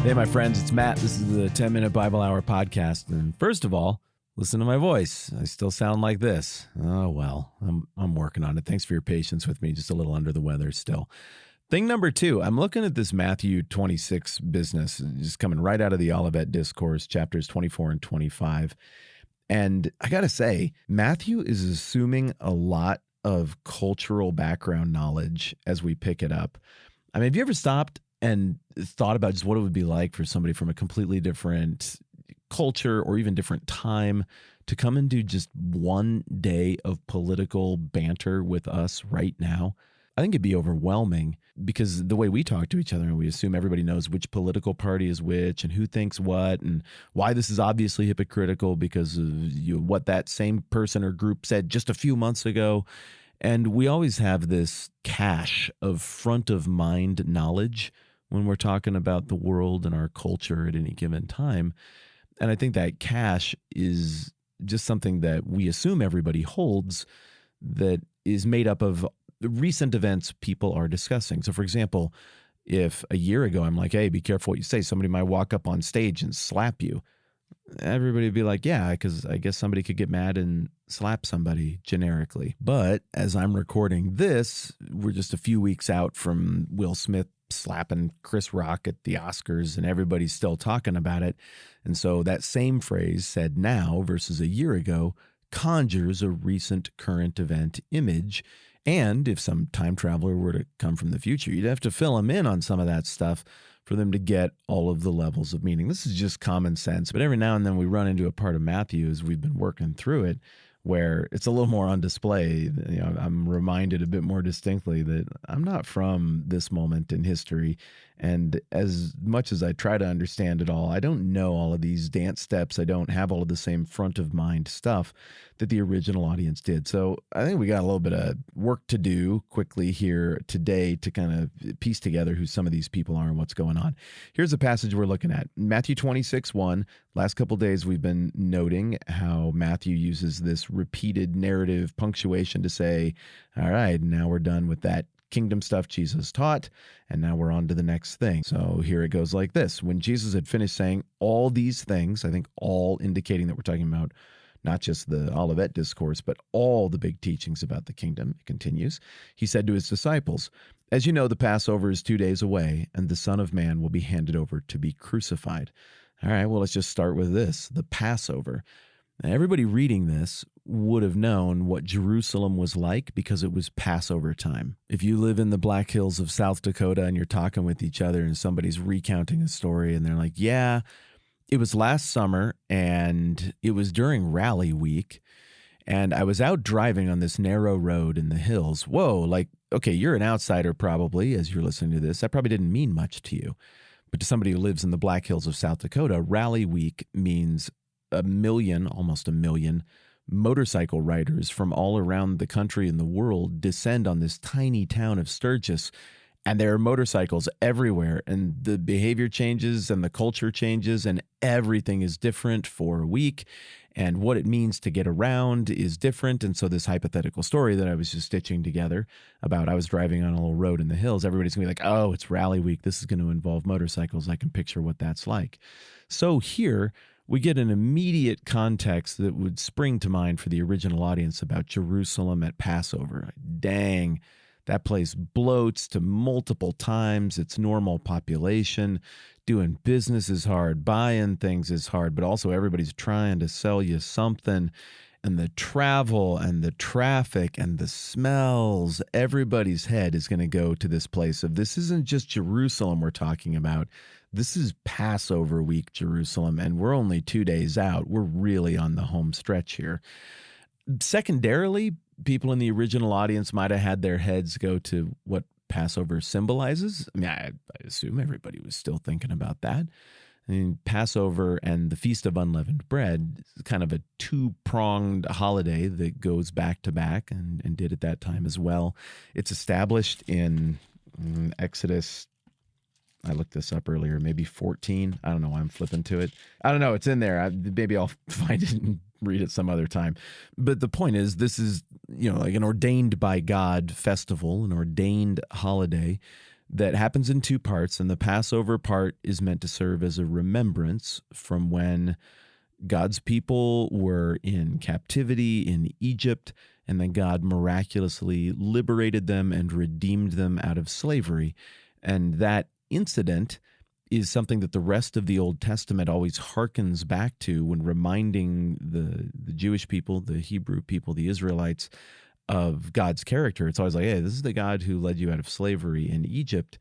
Hey, my friends, it's Matt. This is the 10-Minute Bible Hour podcast. And first of all, listen to my voice. I still sound like this. Oh, well, I'm working on it. Thanks for your patience with me. Just a little under the weather still. Thing number two, I'm looking at this Matthew 26 business, just coming right out of the Olivet Discourse, chapters 24 and 25. And I got to say, Matthew is assuming a lot of cultural background knowledge as we pick it up. I mean, have you ever stopped and thought about just what it would be like for somebody from a completely different culture or even different time to come and do just one day of political banter with us right now? I think it'd be overwhelming because the way we talk to each other and we assume everybody knows which political party is which and who thinks what and why this is obviously hypocritical because of what that same person or group said just a few months ago. And we always have this cache of front of mind knowledge when we're talking about the world and our culture at any given time. And I think that cache is just something that we assume everybody holds that is made up of recent events people are discussing. So, for example, if a year ago I'm like, hey, be careful what you say, somebody might walk up on stage and slap you. Everybody would be like, yeah, because I guess somebody could get mad and slap somebody generically. But as I'm recording this, we're just a few weeks out from Will Smith slapping Chris Rock at the Oscars, and everybody's still talking about it. And so that same phrase said now versus a year ago conjures a recent current event image. And if some time traveler were to come from the future, you'd have to fill them in on some of that stuff for them to get all of the levels of meaning. This is just common sense, but every now and then we run into a part of Matthew as we've been working through it where it's a little more on display. You know, I'm reminded a bit more distinctly that I'm not from this moment in history. And as much as I try to understand it all, I don't know all of these dance steps. I don't have all of the same front of mind stuff that the original audience did. So I think we got a little bit of work to do quickly here today to kind of piece together who some of these people are and what's going on. Here's a passage we're looking at. Matthew 26:1. Last couple of days we've been noting how Matthew uses this repeated narrative punctuation to say, all right, now we're done with that kingdom stuff Jesus taught, and now we're on to the next thing. So here it goes like this. When Jesus had finished saying all these things, I think all indicating that we're talking about not just the Olivet Discourse, but all the big teachings about the kingdom, it continues, he said to his disciples, as you know, the Passover is 2 days away, and the Son of Man will be handed over to be crucified. All right, well, let's just start with this, the Passover. Now, everybody reading this would have known what Jerusalem was like because it was Passover time. If you live in the Black Hills of South Dakota and you're talking with each other and somebody's recounting a story and they're like, yeah, it was last summer and it was during rally week and I was out driving on this narrow road in the hills. Whoa, like, okay, you're an outsider probably as you're listening to this. That probably didn't mean much to you. But to somebody who lives in the Black Hills of South Dakota, rally week means almost a million motorcycle riders from all around the country and the world descend on this tiny town of Sturgis. And there are motorcycles everywhere, and the behavior changes and the culture changes and everything is different for a week. And what it means to get around is different. And so this hypothetical story that I was just stitching together about I was driving on a little road in the hills, everybody's going to be like, oh, it's rally week. This is going to involve motorcycles. I can picture what that's like. So here we get an immediate context that would spring to mind for the original audience about Jerusalem at Passover. Dang, that place bloats to multiple times its normal population. Doing business is hard, buying things is hard, but also everybody's trying to sell you something. And the travel and the traffic and the smells, everybody's head is going to go to this place of this isn't just Jerusalem we're talking about. This is Passover week, Jerusalem, and we're only 2 days out. We're really on the home stretch here. Secondarily, people in the original audience might have had their heads go to what Passover symbolizes. I mean, I assume everybody was still thinking about that. I mean, Passover and the Feast of Unleavened Bread is kind of a two-pronged holiday that goes back to back and did at that time as well. It's established in Exodus, I looked this up earlier, maybe 14. I don't know why I'm flipping to it. I don't know. It's in there. Maybe I'll find it and read it some other time. But the point is, this is, like an ordained by God festival, an ordained holiday that happens in two parts. And the Passover part is meant to serve as a remembrance from when God's people were in captivity in Egypt, and then God miraculously liberated them and redeemed them out of slavery. And that incident is something that the rest of the Old Testament always harkens back to when reminding the Jewish people, the Hebrew people, the Israelites, of God's character. It's always like, hey, this is the God who led you out of slavery in Egypt.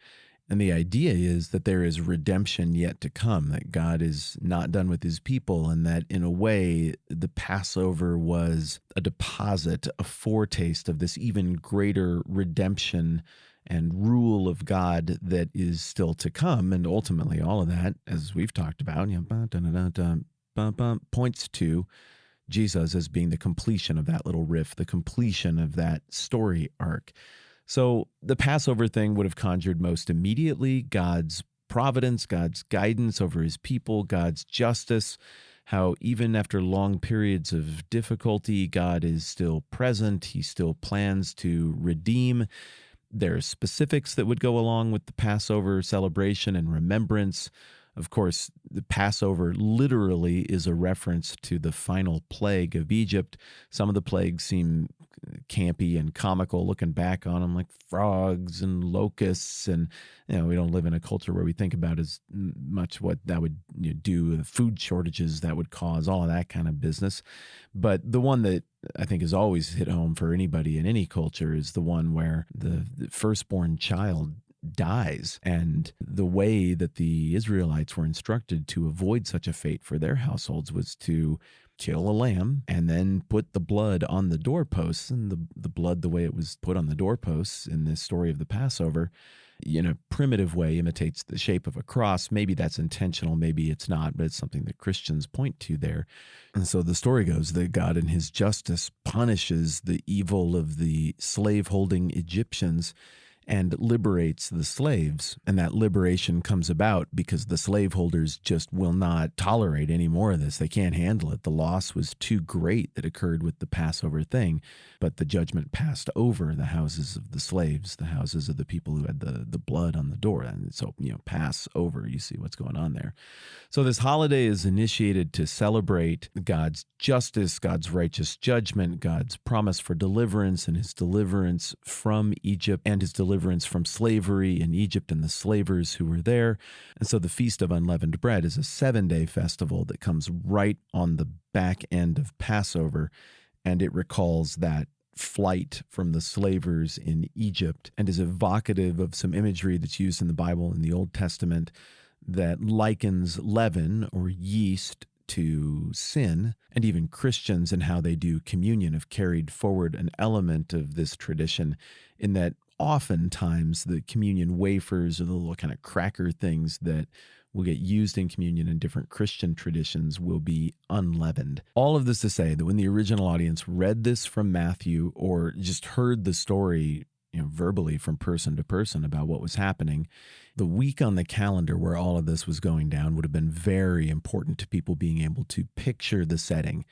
And the idea is that there is redemption yet to come, that God is not done with his people, and that in a way, the Passover was a deposit, a foretaste of this even greater redemption and rule of God that is still to come. And ultimately, all of that, as we've talked about, points to Jesus as being the completion of that little riff, the completion of that story arc. So the Passover thing would have conjured most immediately God's providence, God's guidance over his people, God's justice, how even after long periods of difficulty, God is still present. He still plans to redeem. There are specifics that would go along with the Passover celebration and remembrance. Of course, the Passover literally is a reference to the final plague of Egypt. Some of the plagues seem campy and comical looking back on them, like frogs and locusts. And, we don't live in a culture where we think about as much what that would do, the food shortages that would cause, all of that kind of business. But the one that I think has always hit home for anybody in any culture is the one where the firstborn child dies. And the way that the Israelites were instructed to avoid such a fate for their households was to kill a lamb and then put the blood on the doorposts. And the blood, the way it was put on the doorposts in this story of the Passover, in a primitive way imitates the shape of a cross. Maybe that's intentional, maybe it's not, but it's something that Christians point to there. And so the story goes that God in his justice punishes the evil of the slave-holding Egyptians and liberates the slaves. And that liberation comes about because the slaveholders just will not tolerate any more of this. They can't handle it. The loss was too great that occurred with the Passover thing, but the judgment passed over the houses of the slaves, the houses of the people who had the blood on the door. And so, pass over, you see what's going on there. So this holiday is initiated to celebrate God's justice, God's righteous judgment, God's promise for deliverance, and his deliverance from Egypt and his deliverance from slavery in Egypt and the slavers who were there. And so the Feast of Unleavened Bread is a 7-day festival that comes right on the back end of Passover, and it recalls that flight from the slavers in Egypt and is evocative of some imagery that's used in the Bible in the Old Testament that likens leaven or yeast to sin. And even Christians and how they do communion have carried forward an element of this tradition, in that oftentimes the communion wafers or the little kind of cracker things that will get used in communion in different Christian traditions will be unleavened. All of this to say that when the original audience read this from Matthew or just heard the story verbally from person to person about what was happening, the week on the calendar where all of this was going down would have been very important to people being able to picture the setting.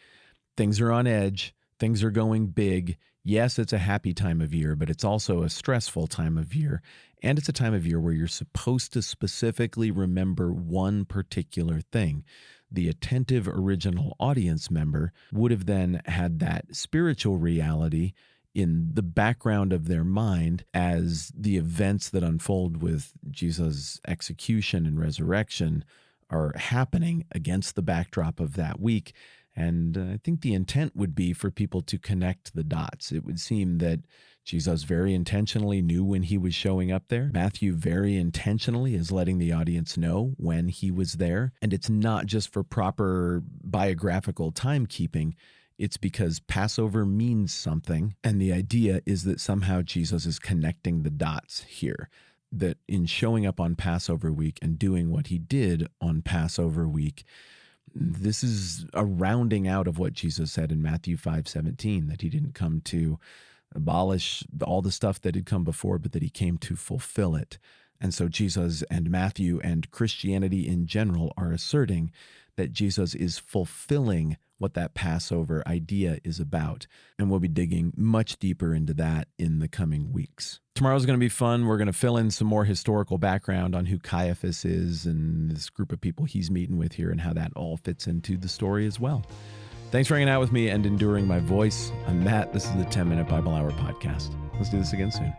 Things are on edge. Things are going big. Yes, it's a happy time of year, but it's also a stressful time of year. And it's a time of year where you're supposed to specifically remember one particular thing. The attentive original audience member would have then had that spiritual reality in the background of their mind as the events that unfold with Jesus' execution and resurrection are happening against the backdrop of that week. And I think the intent would be for people to connect the dots. It would seem that Jesus very intentionally knew when he was showing up there. Matthew very intentionally is letting the audience know when he was there. And it's not just for proper biographical timekeeping. It's because Passover means something. And the idea is that somehow Jesus is connecting the dots here. That in showing up on Passover week and doing what he did on Passover week, this is a rounding out of what Jesus said in Matthew 5:17, that he didn't come to abolish all the stuff that had come before, but that he came to fulfill it. And so Jesus and Matthew and Christianity in general are asserting that Jesus is fulfilling what that Passover idea is about. And we'll be digging much deeper into that in the coming weeks. Tomorrow's going to be fun. We're going to fill in some more historical background on who Caiaphas is and this group of people he's meeting with here and how that all fits into the story as well. Thanks for hanging out with me and enduring my voice. I'm Matt. This is the 10-Minute Bible Hour podcast. Let's do this again soon.